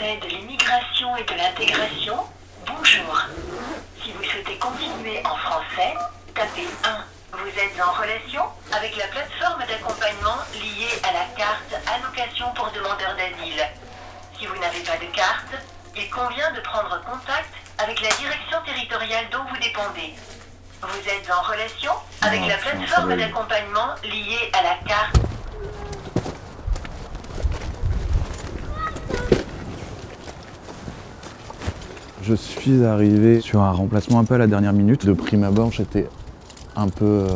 français de l'immigration et de l'intégration, bonjour. Si vous souhaitez continuer en français, tapez 1. Vous êtes en relation avec la plateforme d'accompagnement liée à la carte allocation pour demandeurs d'asile. Si vous n'avez pas de carte, il convient de prendre contact avec la direction territoriale dont vous dépendez. Vous êtes en relation avec la plateforme d'accompagnement liée à la carte. Je suis arrivé sur un remplacement un peu à la dernière minute. De prime abord, j'étais un peu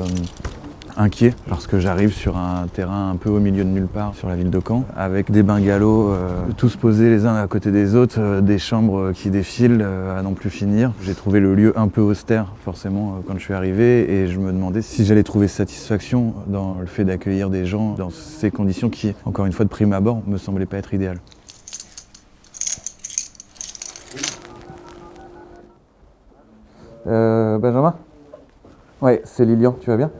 inquiet parce que j'arrive sur un terrain un peu au milieu de nulle part sur la ville de Caen, avec des bungalows tous posés les uns à côté des autres, des chambres qui défilent à n'en plus finir. J'ai trouvé le lieu un peu austère forcément quand je suis arrivé et je me demandais si j'allais trouver satisfaction dans le fait d'accueillir des gens dans ces conditions qui, encore une fois de prime abord, me semblaient pas être idéales. Benjamin ? Ouais, c'est Lilian, tu vas bien ?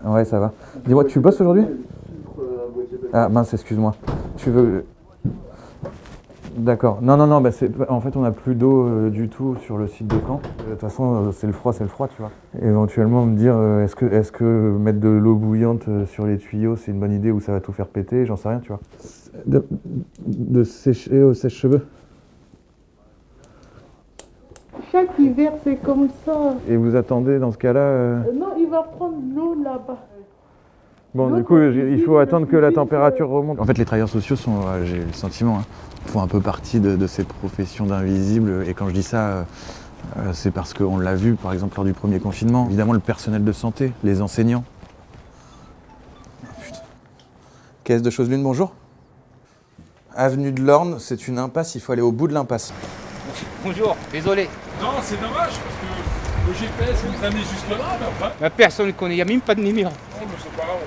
Ouais, ça va. Dis-moi, tu bosses aujourd'hui ? Ah mince, excuse-moi. Tu veux... D'accord. Non, bah en fait on n'a plus d'eau du tout sur le site de Caen. De toute façon, c'est le froid, tu vois. Éventuellement me dire, est-ce que mettre de l'eau bouillante sur les tuyaux, c'est une bonne idée ou ça va tout faire péter, j'en sais rien, tu vois. De sécher au sèche-cheveux. Chaque hiver, c'est comme ça. Et vous attendez dans ce cas-là Non, il va prendre l'eau là-bas. Bon, du coup, il faut attendre que la température remonte. En fait, les travailleurs sociaux sont, j'ai le sentiment, font un peu partie de ces professions d'invisibles. Et quand je dis ça, c'est parce qu'on l'a vu, par exemple, lors du premier confinement. Évidemment, le personnel de santé, les enseignants. Oh, putain. Caisse de Chose-Lune, bonjour. Avenue de l'Orne, c'est une impasse, il faut aller au bout de l'impasse. Bonjour, désolé. Non, c'est dommage parce que le GPS nous amène jusque là, mais enfin. Personne ne connaît, il n'y a même pas de numéro. Non, mais c'est pas grave.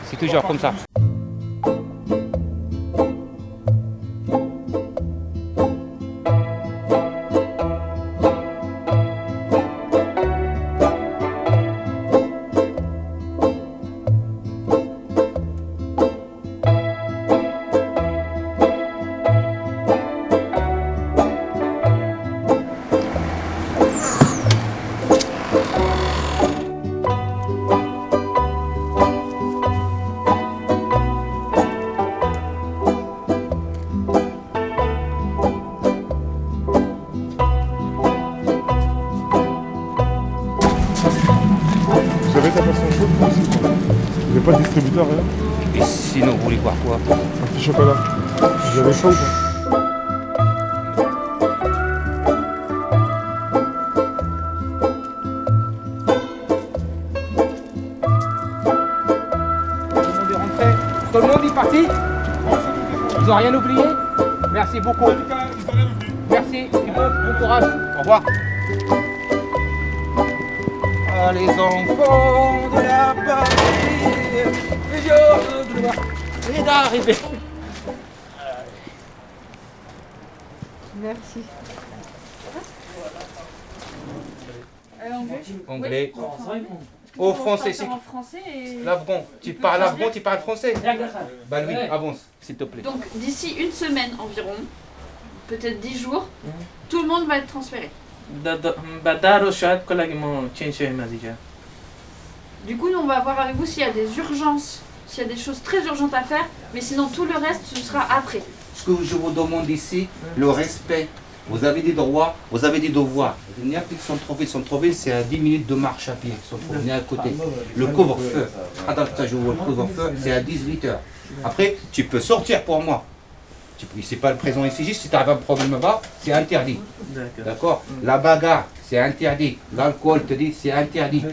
C'est toujours comme ça. Vous avez ta boisson chaude vous aussi? Vous n'avez pas de distributeur, rien? Et sinon, vous voulez boire quoi? Un petit chocolat. Vous avez chaud ou pas? Tout le monde est rentré. Tout le monde est parti. Ils n'ont rien oublié. Merci beaucoup. Merci. Et bon courage. Au revoir. Ah, les enfants de la patrie, le jour de gloire est d'arriver. Merci. Anglais. Au français, c'est en français et... l'afghan. Tu parles afghan, tu parles français? Bah oui, avance, s'il te plaît. Donc d'ici une semaine environ, peut-être 10 jours, tout le monde va être transféré. Du coup, nous on va voir avec vous s'il y a des urgences, s'il y a des choses très urgentes à faire, mais sinon tout le reste ce sera après. Ce que je vous demande ici, le respect. Vous avez des droits, vous avez des devoirs. Il n'y a plus de centre-ville. Centre-ville, c'est à 10 minutes de marche à pied. Centre-ville, on est à côté. Le couvre-feu, le couvre-feu, c'est à 18h. Après, tu peux sortir pour moi. C'est pas le présent ici, juste si tu as un problème là-bas, c'est interdit. D'accord. La bagarre, c'est interdit. L'alcool, te dit, c'est interdit.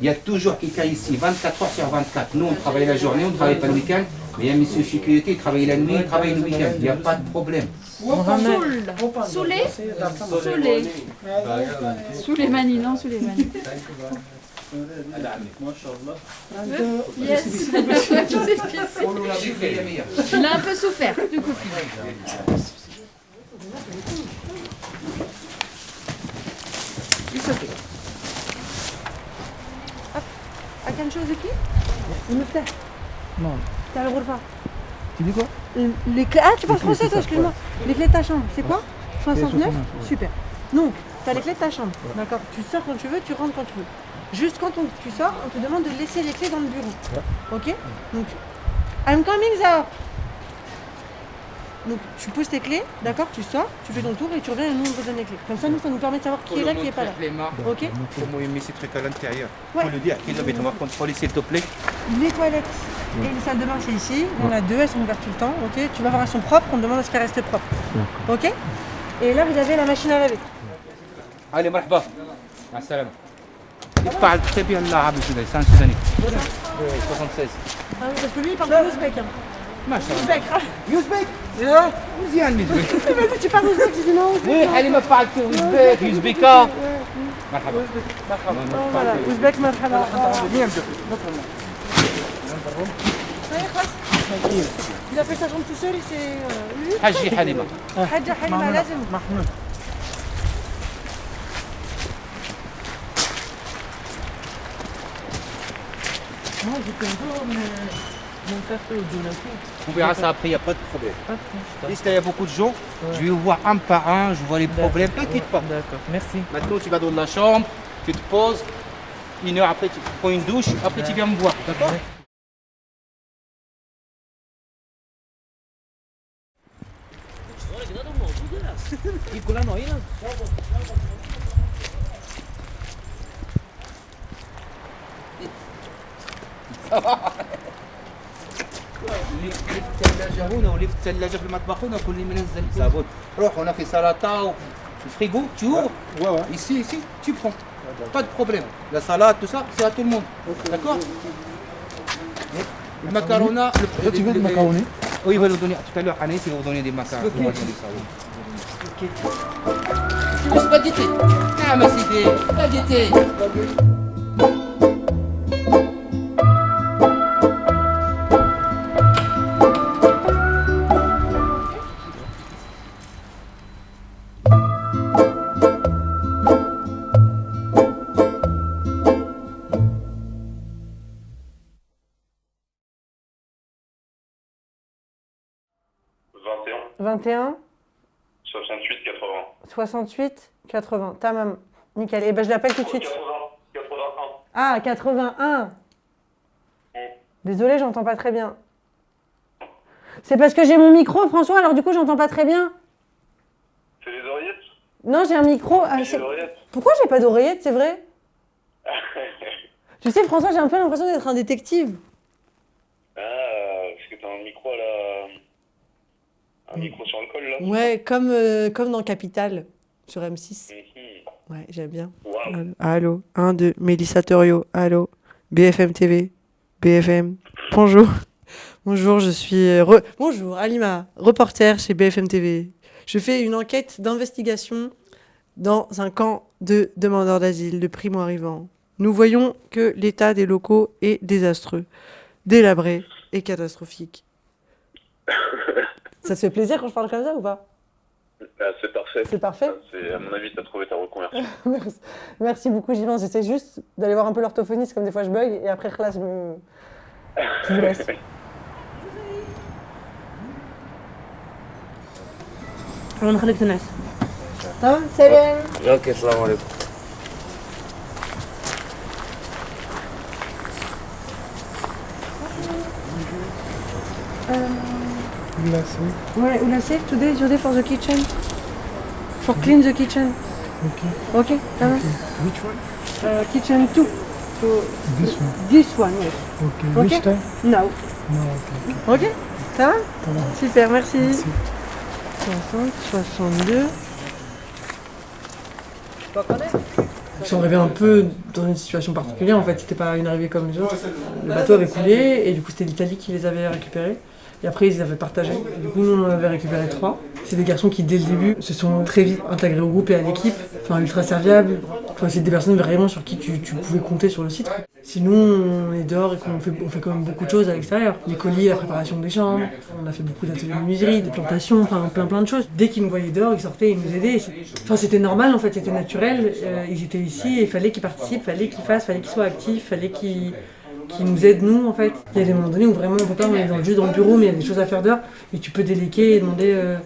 Il y a toujours quelqu'un ici, 24 heures sur 24. Nous, on travaille la journée, on ne travaille pas le week-end. Mais il y a un monsieur sécurité, il travaille la nuit, il travaille le week-end. Il n'y a pas de problème. Souleymani, non Souleymani. Yes. Il a un peu souffert du coup. It's okay. أكل شو زكي؟ المفتاح. نعم. تعال الغرفة. Tu dis quoi? Les clés... Ah, tu parles français, toi, excuse-moi. Les clés de ta chambre, c'est quoi? 69? Super. Donc, tu as les clés de ta chambre, d'accord? Tu sors quand tu veux, tu rentres quand tu veux. Juste quand tu sors, on te demande de laisser les clés dans le bureau. Ok? Donc, I'm coming, Zahra. Donc, tu poses tes clés, d'accord? Tu sors, tu fais ton tour et tu reviens et nous, on te donne les clés. Comme ça, nous, ça nous permet de savoir qui est là, qui est pas là. Ok? Comment il met ces trucs à l'intérieur? Ouais. Faut le dire, qui on va contrôler s'il te plaît. Les toilettes et les salles de bain, c'est ici. Il y en a deux, elles sont ouvertes tout le temps. Ok? Tu vas voir, elles sont propres, on te demande à ce qu'elles restent propres. Ok? Et là, vous avez la machine à laver. Allez, marhaba. Assalam. Il parle très bien l'arabe, c'est un Soudanais. 76. Ah oui, parce que lui, il parle de l'ouzbek. Ouzbek. Ouzbek. مزيان ouzbek. Vas-y, tu parles ouzbek, je dis non. Oui, حليمة parle ouzbek, ouzbeka. مرحبا. Voilà, ouzbek, marhaba. Il a fait sa jambe tout seul, c'est... حجي حليمة. Hadja Halima, lazim. Mahmoud. Moi, je peux voir mon café au Donato. On verra ça après, il n'y a pas de problème. Puisqu'il y a beaucoup de gens, je vais vous voir un par un, je vois les problèmes, t'inquiète pas. D'accord, merci. Maintenant, tu vas dans la chambre, tu te poses, 1 heure après, tu prends une douche, après tu viens me voir, d'accord? ليفت الثلاجة هنا وليفت الثلاجة في المطبخ هنا كل منزل صابون روح هنا في سلطة وفي الفريغو tu ouvres ici tu prends pas de problème la salade tout ça c'est à tout le monde d'accord le macarona Toi, tu veux de macaroni? oui il va nous donner tout à l'heure Anis il va vous donner des macarons spaghetti ah mais c'est des spaghetti « 21 68 80. 68 80. Tamam. Nickel. Et ben je l'appelle tout de suite. 81. Ah, 81. Désolée, j'entends pas très bien. C'est parce que j'ai mon micro, François, alors du coup, j'entends pas très bien. C'est les oreillettes? Non, j'ai un micro. Les oreillettes? Pourquoi j'ai pas d'oreillette, c'est vrai? Tu sais, François, j'ai un peu l'impression d'être un détective. Ah, parce que t'as un micro là. Un micro sur le col là? Ouais, comme dans Capital, sur M6. Ouais, j'aime bien. Wow. Allô, 1, 2, Mélissa Torio, allô, BFM TV, BFM, bonjour. Bonjour, je suis... Bonjour, Alima, reporter chez BFM TV. Je fais une enquête d'investigation dans un camp de demandeurs d'asile, de primo-arrivants. Nous voyons que l'état des locaux est désastreux, délabré et catastrophique. Ça te fait plaisir quand je parle comme ça ou pas? C'est parfait. C'est parfait? À mon avis, t'as trouvé ta reconversion. Merci beaucoup, Gilles. J'essaie juste d'aller voir un peu l'orthophoniste, comme des fois je bug, et après, là, je vous laisse. الله يخليك الناس تمام سلام اوكي السلام عليكم Ouais, Oula today is your day for the kitchen. For clean the kitchen. Okay, tamam. Which one? Kitchen 2. So, this one, yes. Okay. Which time? Now. No, okay. Ok, ça va? Super, merci. 60, 62. Ils sont arrivés un peu dans une situation particulière, en fait, c'était pas une arrivée comme les autres. Le bateau avait coulé et du coup c'était l'Italie qui les avait récupérés. Et après ils les avaient partagés. Du coup nous on en avait récupéré 3. C'est des garçons qui dès le début se sont très vite intégrés au groupe et à l'équipe. Enfin ultra serviables. Enfin, c'est des personnes vraiment sur qui tu pouvais compter sur le site. Sinon on est dehors et on fait quand même beaucoup de choses à l'extérieur. Les colis, la préparation des chambres, on a fait beaucoup d'ateliers de menuiserie, des plantations, enfin plein de choses. Dès qu'ils nous voyaient dehors, ils sortaient, ils nous aidaient. Enfin c'était normal en fait, c'était naturel. Ils étaient ici et il fallait qu'ils participent, fallait qu'ils fassent, fallait qu'ils soient actifs, fallait qu'ils qui nous aident nous en fait. Il y a des moments donnés où vraiment on peut pas, on est juste dans le bureau mais il y a des choses à faire dehors et tu peux déléguer et demander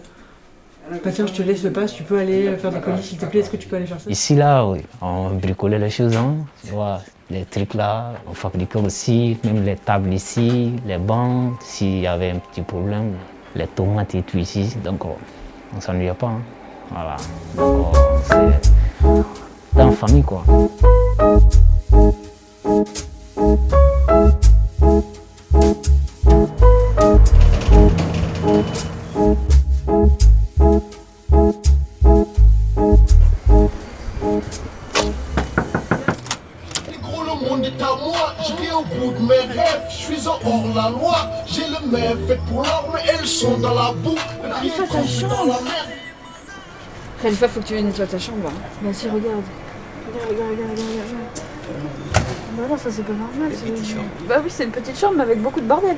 bah tiens je te laisse le passe, tu peux aller faire des colis s'il te plaît, est-ce que tu peux aller faire ça? Ici là, oui, on bricolait les choses, hein, tu vois, les trucs là, on fabriquait aussi, même les tables ici, les bancs, s'il y avait un petit problème, les tomates et tout ici, donc on ne s'ennuyait pas, hein. Voilà, donc c'est dans la famille quoi. La loi, j'ai le même fait pour l'or, mais elles sont dans la boue. Khalifa, ta chambre. Khalifa, faut que tu nettoies ta chambre. Vas-y, regarde. Regarde. Bah non, ça c'est pas normal. Bah oui, c'est une petite chambre mais avec beaucoup de bordel.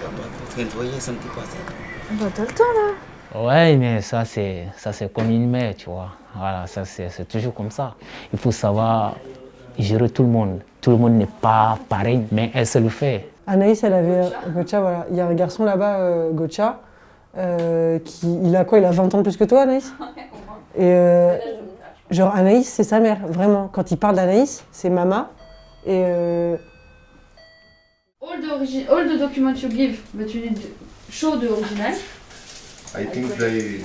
Pour nettoyer, ça ne peut pas ça. Bah t'as le temps là. Ouais, mais ça c'est comme une mère, tu vois. Voilà, ça c'est toujours comme ça. Il faut savoir gérer tout le monde. Tout le monde n'est pas pareil, mais elle se le fait. Anaïs, elle avait Gocha, voilà. Il y a un garçon là-bas, Gocha, il a quoi? Il a 20 ans de plus que toi, Anaïs? Et genre, Anaïs, c'est sa mère, vraiment. Quand il parle d'Anaïs, c'est Mama. Et All the documents you give, but you need show the original. I think they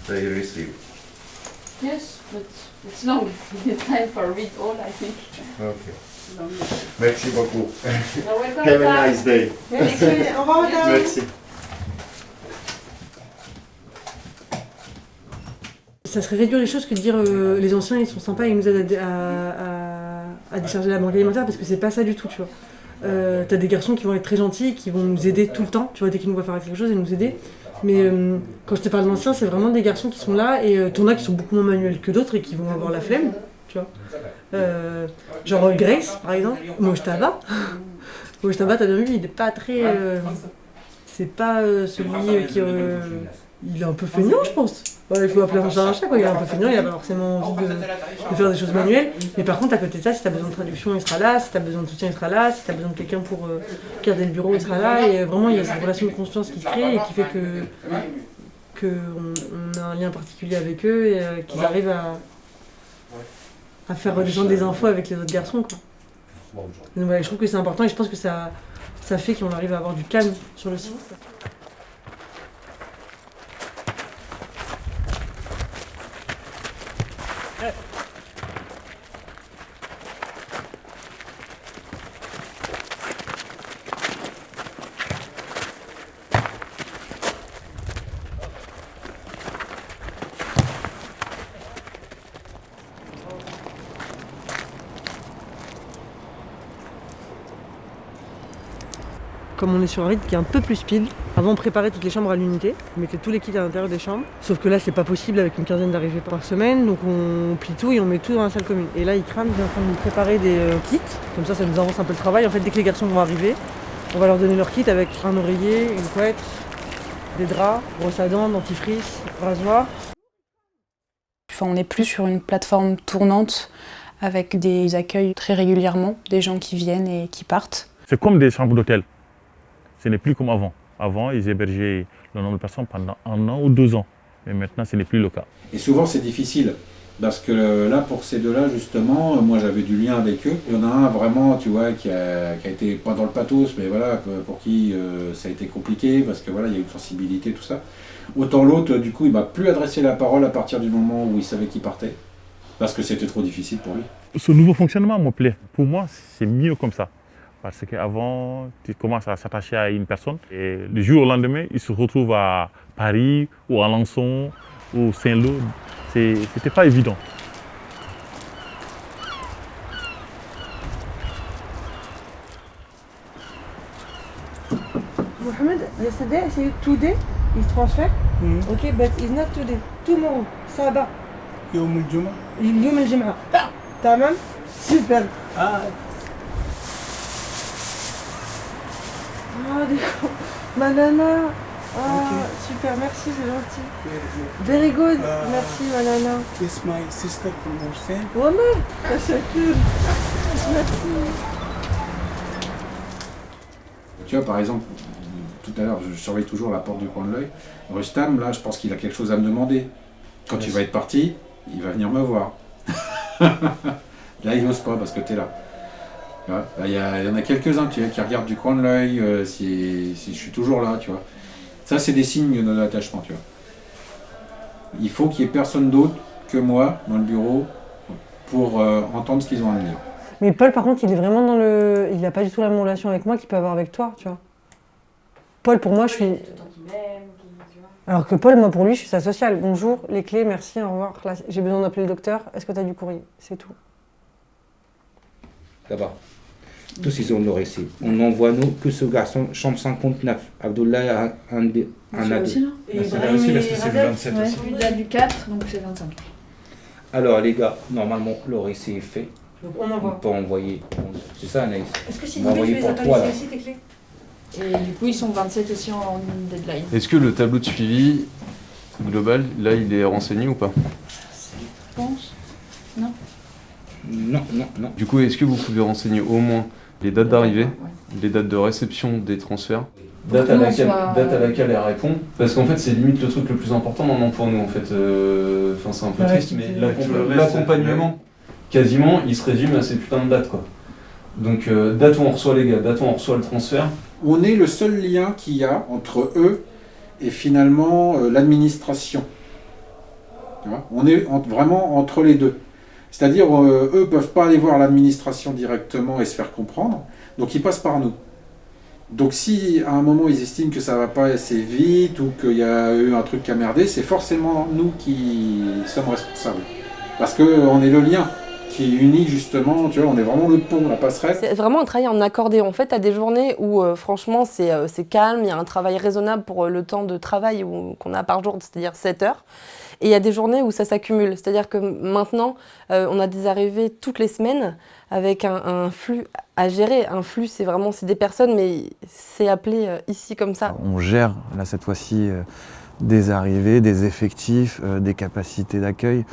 receive. Yes, but it's long. You need time for read all, I think. Okay. Merci beaucoup. You're welcome. Have a nice day. Merci, au revoir, madame. Merci. Ça serait réduire les choses que de dire les anciens ils sont sympas, ils nous aident à décharger la banque alimentaire parce que c'est pas ça du tout, tu vois. T'as des garçons qui vont être très gentils, qui vont nous aider tout le temps, tu vois, dès qu'ils nous voient faire quelque chose, ils nous aider. Mais quand je te parle d'anciens, c'est vraiment des garçons qui sont là et t'en as qui sont beaucoup moins manuels que d'autres et qui vont avoir la flemme, tu vois. Genre Grace, par exemple, Mojtaba. Mojtaba, t'as bien vu, il est pas très... c'est pas celui qui... il est un peu feignant, je pense. Ouais, il faut appeler un chat, quoi. Il est un peu feignant, il a pas forcément envie de faire des choses manuelles. Mais par contre, à côté de ça, si t'as besoin de traduction, il sera là. Si t'as besoin de soutien, il sera là. Si t'as besoin de quelqu'un pour garder le bureau, il sera là. Et vraiment, il y a cette relation de confiance qui se crée et qui fait qu'on a un lien particulier avec eux et qu'ils arrivent à faire redescendre des infos avec les autres garçons, quoi. Donc voilà, je trouve que c'est important et je pense que ça fait qu'on arrive à avoir du calme sur le site. Comme on est sur un rythme qui est un peu plus speed, avant on préparait toutes les chambres à l'unité, on mettait tous les kits à l'intérieur des chambres, sauf que là c'est pas possible avec une quinzaine d'arrivées par semaine, donc on plie tout et on met tout dans la salle commune. Et là il crame, il est en train de nous préparer des kits, comme ça nous avance un peu le travail. En fait dès que les garçons vont arriver, on va leur donner leur kit avec un oreiller, une couette, des draps, brosse à dents, dentifrice, rasoir. Enfin, on n'est plus sur une plateforme tournante avec des accueils très régulièrement, des gens qui viennent et qui partent. C'est comme des chambres d'hôtel. Ce n'est plus comme avant. Avant, ils hébergeaient le nombre de personnes pendant 1 an ou 2 ans. Mais maintenant, ce n'est plus le cas. Et souvent, c'est difficile. Parce que là, pour ces deux-là, justement, moi j'avais du lien avec eux. Il y en a un vraiment, tu vois, qui a été pas dans le pathos, mais voilà, pour qui ça a été compliqué, parce que voilà, il y a une sensibilité, tout ça. Autant l'autre, du coup, il m'a plus adressé la parole à partir du moment où il savait qu'il partait, parce que c'était trop difficile pour lui. Ce nouveau fonctionnement me plaît. Pour moi, c'est mieux comme ça. Parce qu'avant, tu commences à s'attacher à une personne et le jour au lendemain, il se retrouve à Paris ou à Alençon ou Saint-Lô. C'était pas évident. Mohamed, yesterday, c'est today, is transfer. Okay, but it's not today. Tomorrow, Saba. يوم الجمعة. يوم الجمعة. تمام؟ Super. Ah, d'accord. Banana. Ah, super, merci, c'est gentil. Very good. Merci, Banana. It's my sister from Hussein. Wallah, تشكر. Merci. Tu vois, par exemple, tout à l'heure, je surveille toujours la porte du coin de l'œil. Rustam, là, je pense qu'il a quelque chose à me demander. Quand tu vas être parti, il va venir me voir. Là, il n'ose pas parce que tu es là. Il y en a quelques-uns qui regardent du coin de l'œil si je suis toujours là, tu vois. Ça, c'est des signes de l'attachement, tu vois. Il faut qu'il n'y ait personne d'autre que moi dans le bureau pour entendre ce qu'ils ont à me dire. Mais Paul, par contre, il est vraiment dans le... Il n'a pas du tout la même relation avec moi qu'il peut avoir avec toi, tu vois. Paul, pour moi, je suis... Alors que Paul, moi, pour lui, je suis sa sociale. Bonjour, les clés, merci, au revoir. Là, j'ai besoin d'appeler le docteur. Est-ce que tu as du courrier? C'est tout. Là-bas. Tous ils ont le récit. On envoie nous que ce garçon, chambre 59. Abdoulaye a un ado. Et Celui-là aussi, parce que c'est le 27 aussi. Lui, il a du 4, donc c'est 25. Alors les gars, normalement le récit est fait. Donc on envoie. On peut envoyer. C'est ça Anaïs. Est-ce que on va envoyer pour toi là. tes clés? Et du coup, ils sont 27 aussi en deadline. Est-ce que le tableau de suivi global, là, il est renseigné ou pas? Je pense. Non. Non. Du coup, est-ce que vous pouvez renseigner au moins les dates d'arrivée, les dates de réception des transferts, date à laquelle elle répond? Parce qu'en fait, c'est limite le truc le plus important maintenant pour nous, en fait. Enfin, c'est un peu triste, mais l'accompagnement, quasiment, il se résume à ces putains de dates, quoi. Donc, date où on reçoit les gars, date où on reçoit le transfert. On est le seul lien qu'il y a entre eux et finalement l'administration. On est vraiment entre les deux. C'est-à-dire, eux ne peuvent pas aller voir l'administration directement et se faire comprendre, donc ils passent par nous. Donc si à un moment ils estiment que ça ne va pas assez vite ou qu'il y a eu un truc qui a merdé, c'est forcément nous qui sommes responsables. Parce qu'on est le lien qui unit justement, tu vois, on est vraiment le pont, la passerelle. C'est vraiment un travail en accordéon. En fait, tu as des journées où franchement c'est calme, il y a un travail raisonnable pour le temps de travail qu'on a par jour, c'est-à-dire 7 heures. Et il y a des journées où ça s'accumule. C'est-à-dire que maintenant, on a des arrivées toutes les semaines avec un flux à gérer. Un flux, c'est des personnes, mais c'est appelé ici comme ça. On gère, là, cette fois-ci, des arrivées, des effectifs, des capacités d'accueil.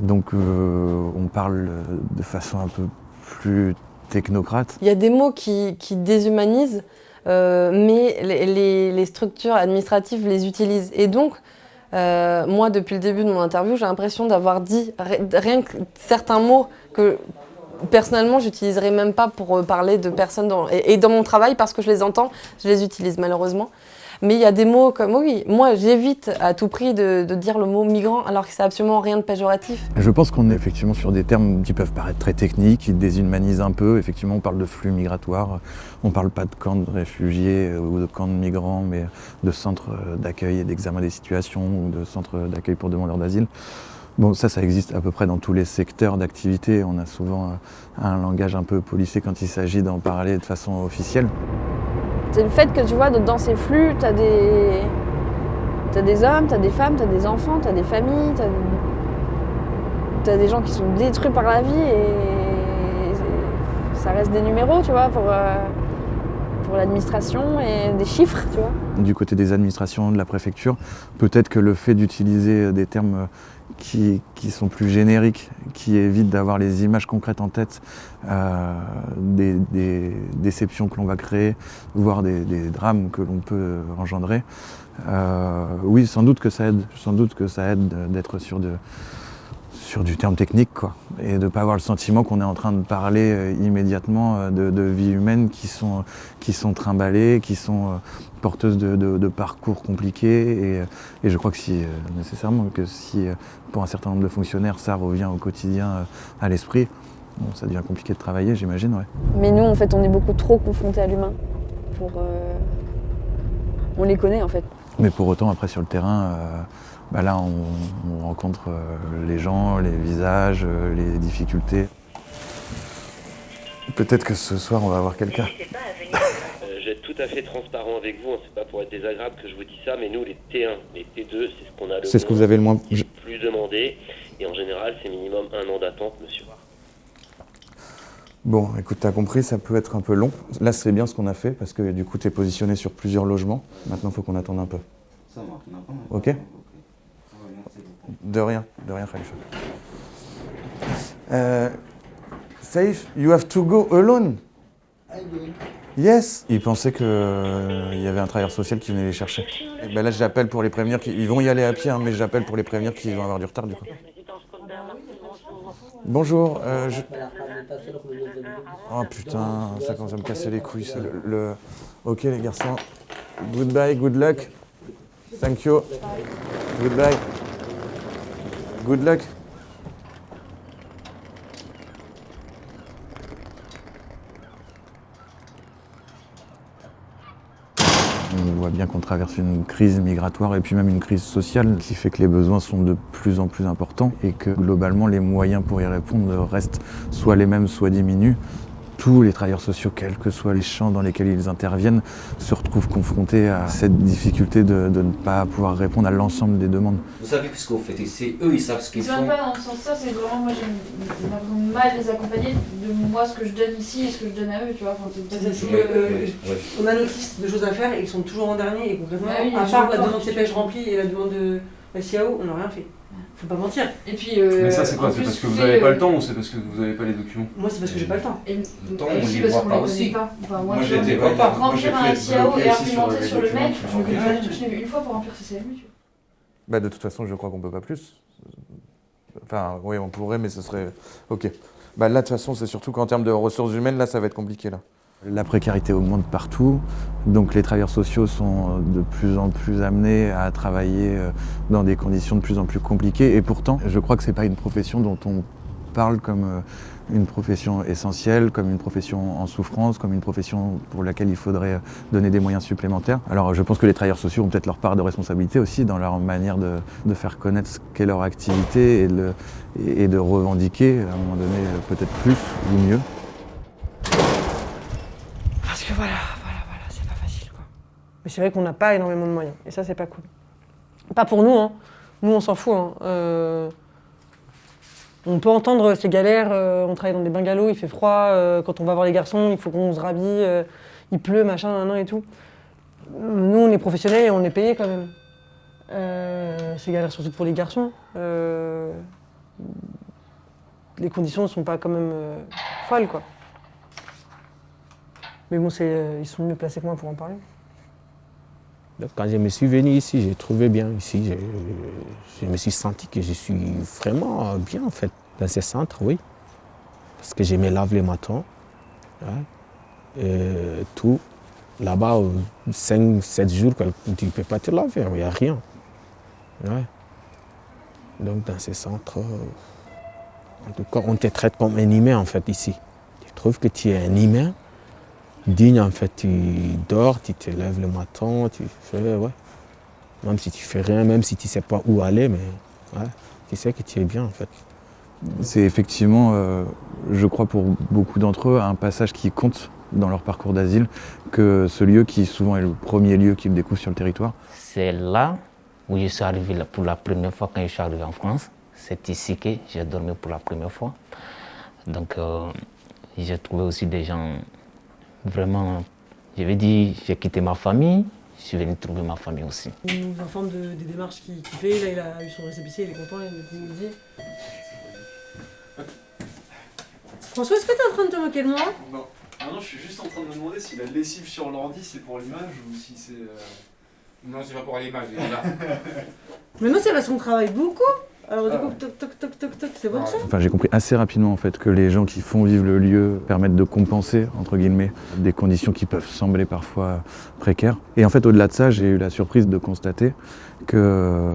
Donc, on parle de façon un peu plus technocrate. Il y a des mots qui déshumanisent, mais les structures administratives les utilisent. Et donc, moi, depuis le début de mon interview, j'ai l'impression d'avoir dit rien que certains mots que personnellement, j'utiliserais même pas pour parler de personnes et dans mon travail, parce que je les entends, je les utilise malheureusement. Mais il y a des mots comme, oui, moi j'évite à tout prix de dire le mot migrant alors que c'est absolument rien de péjoratif. Je pense qu'on est effectivement sur des termes qui peuvent paraître très techniques, qui déshumanisent un peu. Effectivement, on parle de flux migratoires, on parle pas de camps de réfugiés ou de camps de migrants, mais de centres d'accueil et d'examen des situations ou de centres d'accueil pour demandeurs d'asile. Bon, ça existe à peu près dans tous les secteurs d'activité. On a souvent un langage un peu policé quand il s'agit d'en parler de façon officielle. C'est le fait que tu vois, dans ces flux, t'as des hommes, t'as des femmes, t'as des enfants, t'as des familles, t'as des gens qui sont détruits par la vie et ça reste des numéros, tu vois, pour l'administration et des chiffres, tu vois. Du côté des administrations, de la préfecture, peut-être que le fait d'utiliser des termes qui sont plus génériques, qui évitent d'avoir les images concrètes en tête, des déceptions que l'on va créer, voire des drames que l'on peut engendrer. Oui, sans doute que ça aide d'être sur du terme technique, quoi, et de ne pas avoir le sentiment qu'on est en train de parler immédiatement de vies humaines qui sont trimballées, qui sont porteuses de parcours compliqués, et je crois que si pour un certain nombre de fonctionnaires ça revient au quotidien à l'esprit, bon, ça devient compliqué de travailler, j'imagine, ouais. Mais nous, en fait, on est beaucoup trop confrontés à l'humain. On les connaît, en fait. Mais pour autant, après, sur le terrain, là, on rencontre les gens, les visages, les difficultés. Peut-être que ce soir, on va avoir quelqu'un. Je vais être tout à fait transparent avec vous, hein. C'est pas pour être désagréable que je vous dis ça, mais nous, les T1, les T2, c'est ce qu'on a C'est ce que vous avez le moins... plus demandé, et en général, c'est minimum 1 an d'attente, monsieur. Bon, écoute, t'as compris, ça peut être un peu long. Là, c'est bien ce qu'on a fait, parce que du coup, t'es positionné sur plusieurs logements. Maintenant, il faut qu'on attende un peu. Ça marche, on attend. Ok? De rien, Khalifa. Saif, you have to go alone. Yes. Ils pensaient qu'il y avait un travailleur social qui venait les chercher. Et ben là, j'appelle pour les prévenir. Ils vont y aller à pied, hein, mais j'appelle pour les prévenir qu'ils vont avoir du retard, du coup. Bonjour. Oh putain, ça commence à me casser les couilles. Ça. Ok, les garçons. Goodbye, good luck. Thank you. Goodbye. Good luck. On voit bien qu'on traverse une crise migratoire et puis même une crise sociale qui fait que les besoins sont de plus en plus importants et que globalement les moyens pour y répondre restent soit les mêmes, soit diminuent. Tous les travailleurs sociaux, quels que soient les champs dans lesquels ils interviennent, se retrouvent confrontés à cette difficulté de ne pas pouvoir répondre à l'ensemble des demandes. Vous savez ce que vous faites ici, eux ils savent ce qu'ils font. C'est même pas dans ce sens-là, c'est vraiment moi j'ai mal les accompagner de moi ce que je donne ici et ce que je donne à eux, tu vois. On a notre liste de choses à faire et ils sont toujours en dernier et concrètement, oui, à part la demande CPH remplie et la demande de SIAO, on n'a rien fait. Faut pas mentir. Et puis, mais ça c'est quoi? C'est parce que vous n'avez pas le temps ou c'est parce que vous n'avez pas les documents? Moi c'est parce que j'ai pas le temps. Et le temps, on les voit pas aussi. Enfin, moi j'étais pas. Remplir un SIAO et argumenter sur le mec, je me connais pas du tout, je l'ai vu une fois pour remplir CCMU. Bah de toute façon je crois qu'on peut pas plus. Enfin oui on pourrait mais ce serait... Ok. Bah là de toute façon c'est surtout qu'en termes de ressources humaines là ça va être compliqué là. La précarité augmente partout, donc les travailleurs sociaux sont de plus en plus amenés à travailler dans des conditions de plus en plus compliquées et pourtant je crois que c'est pas une profession dont on parle comme une profession essentielle, comme une profession en souffrance, comme une profession pour laquelle il faudrait donner des moyens supplémentaires. Alors je pense que les travailleurs sociaux ont peut-être leur part de responsabilité aussi dans leur manière de faire connaître ce qu'est leur activité et de revendiquer à un moment donné peut-être plus ou mieux. Parce que voilà, c'est pas facile quoi. Mais c'est vrai qu'on n'a pas énormément de moyens, et ça c'est pas cool. Pas pour nous, hein. Nous on s'en fout. Hein. On peut entendre ces galères, on travaille dans des bungalows, il fait froid, quand on va voir les garçons, il faut qu'on se rhabille, il pleut, machin, et tout. Nous on est professionnels et on est payés quand même. C'est galère surtout pour les garçons. Les conditions ne sont pas quand même folles quoi. Mais bon, ils sont mieux placés que moi pour en parler. Donc, quand je me suis venu ici, j'ai trouvé bien ici. Je me suis senti que je suis vraiment bien en fait dans ce centre, oui. Parce que je me lave les matins, hein, tout. Là-bas, 5-7 jours, tu ne peux pas te laver, il n'y a rien. Ouais. Donc dans ce centre, en tout cas, on te traite comme un humain en fait ici. Tu trouves que tu es un humain digne en fait, tu dors, tu te lèves le matin, tu fais, ouais. Même si tu fais rien, même si tu ne sais pas où aller, mais ouais, tu sais que tu es bien en fait. C'est effectivement, je crois pour beaucoup d'entre eux, un passage qui compte dans leur parcours d'asile, que ce lieu qui souvent est le premier lieu qu'ils découvrent sur le territoire. C'est là où je suis arrivé pour la première fois quand je suis arrivé en France. C'est ici que j'ai dormi pour la première fois. Donc j'ai trouvé aussi des gens vraiment, je vais dire, j'ai quitté ma famille, je suis venu trouver ma famille aussi. Il nous informe des démarches qu'il fait, là il a eu son récépissé, il est content, il nous dit. François, est-ce que t'es en train de te moquer de moi? Non. Ah non, je suis juste en train de me demander si la lessive sur l'ordi c'est pour l'image ou si c'est... Non, c'est pas pour l'image, il est là. Mais non, c'est parce qu'on travaille beaucoup. Alors du coup, toc, c'est bon ça? Enfin, j'ai compris assez rapidement en fait que les gens qui font vivre le lieu permettent de compenser, entre guillemets, des conditions qui peuvent sembler parfois précaires. Et en fait, au-delà de ça, j'ai eu la surprise de constater que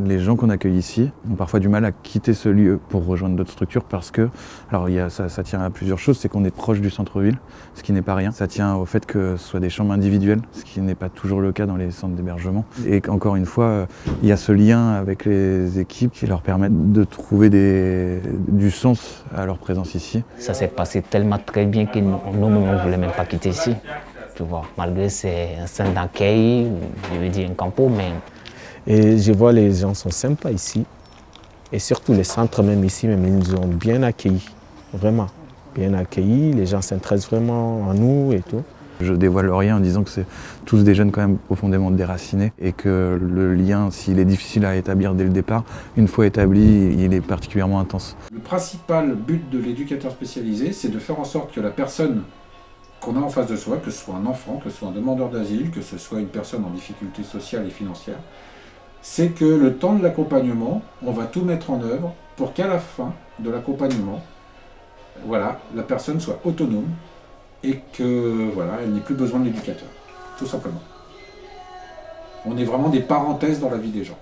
les gens qu'on accueille ici ont parfois du mal à quitter ce lieu pour rejoindre d'autres structures parce que, alors ça tient à plusieurs choses, c'est qu'on est proche du centre-ville, ce qui n'est pas rien. Ça tient au fait que ce soit des chambres individuelles, ce qui n'est pas toujours le cas dans les centres d'hébergement. Et encore une fois, il y a ce lien avec les équipes qui leur permettent de trouver du sens à leur présence ici. Ça s'est passé tellement très bien que nous-mêmes on ne voulait même pas quitter ici. Tu vois, malgré c'est un centre d'accueil, je veux dire un campo, mais... Et je vois les gens sont sympas ici. Et surtout les centres même ici, même, ils nous ont bien accueillis. Vraiment, bien accueillis. Les gens s'intéressent vraiment à nous et tout. Je dévoile rien en disant que c'est tous des jeunes quand même profondément déracinés et que le lien, s'il est difficile à établir dès le départ, une fois établi, il est particulièrement intense. Le principal but de l'éducateur spécialisé, c'est de faire en sorte que la personne qu'on a en face de soi, que ce soit un enfant, que ce soit un demandeur d'asile, que ce soit une personne en difficulté sociale et financière, c'est que le temps de l'accompagnement, on va tout mettre en œuvre pour qu'à la fin de l'accompagnement, voilà, la personne soit autonome et que voilà, elle n'ait plus besoin de l'éducateur, tout simplement. On est vraiment des parenthèses dans la vie des gens.